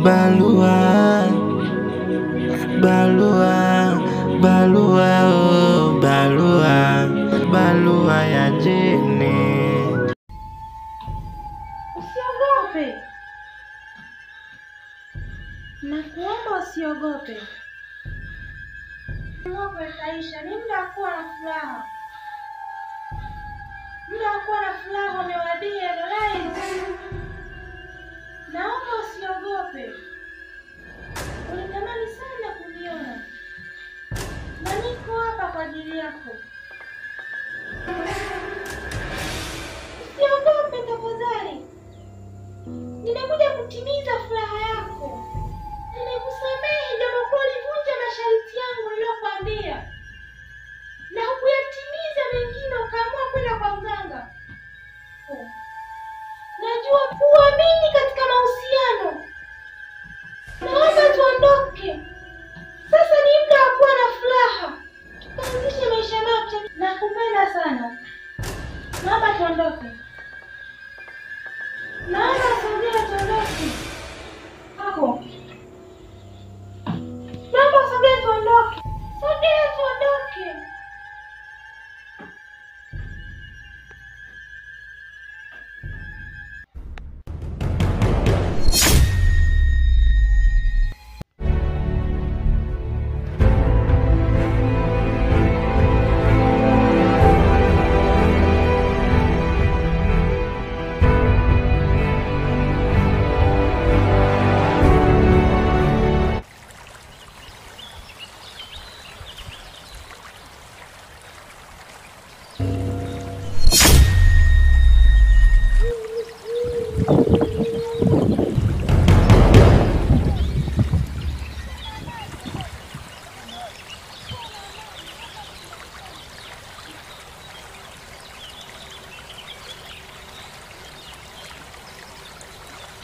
Balua, balua, balua, oh, balua, balua ya jini. Usiogope. Nakuomba usiogope. Mungu itaisha, ni muda wa kuwa na furaha. Muda wa kuwa na furaha umewadia, Rais. Naomba usiogope. Ulitamani sana kuniona. Na niko hapa kwa ajili yako. Usiogope tafadhali. Nimekuja kutimiza furaha yako. Nimekusamehe japokuwa ulivunja masharti yangu niliyokuambia. Na hukuyatimiza mengine ukaamua kwenda kwa mganga. Najua kuamini katika mahusiano. Naomba tuondoke. Sasa ni muda wa kuwa na furaha. Tukaanzishe maisha mapya. Nakupenda sana. Naomba tuondoke. Naomba sogea tuondoke. Hapo. Naomba sogea tuondoke. Sogea tuondoke.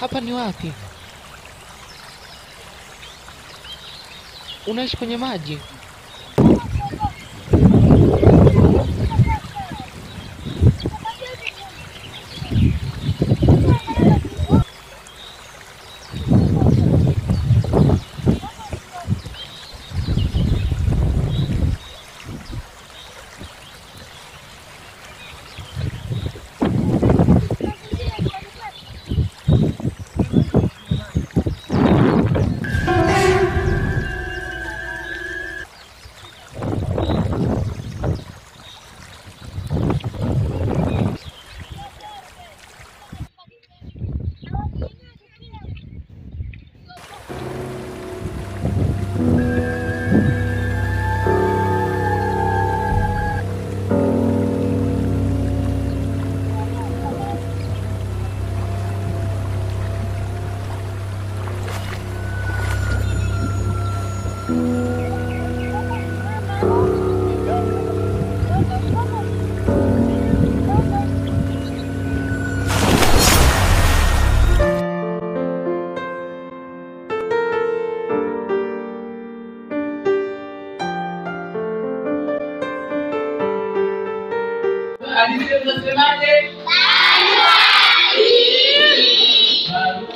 Hapa ni wapi? Unaishi kwenye maji?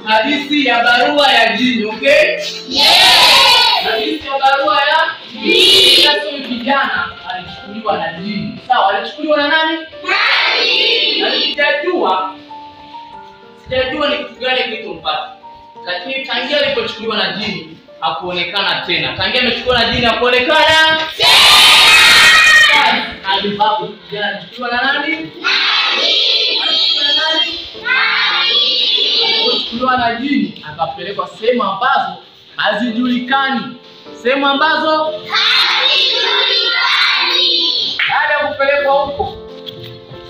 Hadithi ya barua ya jini, okay? Hadithi ya barua ya jini. Sasa kijana alichukuliwa na jini. Sawa, alichukuliwa na nani? Na sijajua ni kitu gani kilichompata. Lakini tangia alipochukuliwa na jini hakuonekana tena. Tangia amechukuliwa na jini hakuonekana tena. Alibabu kijana alichukuliwa na nani? Alichukuliwa na jini akapelekwa sehemu ambazo hazijulikani. Sehemu ambazo hazijulikani. Baada ya kupelekwa huko,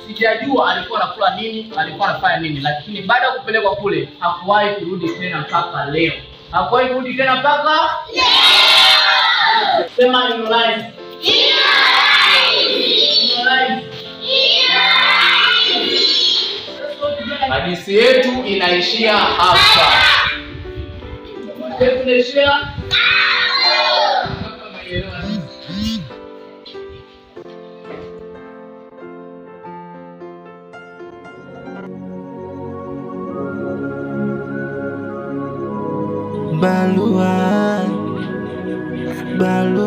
sijajua alikuwa anakula nini, alikuwa anafanya nini, lakini baada ya kupelekwa kule hakuwahi kurudi tena mpaka leo. Hakuwahi kurudi tena mpaka leo. Sema in life. Hadithi yetu inaishia hapa. Tunaishia hapa. barua, barua.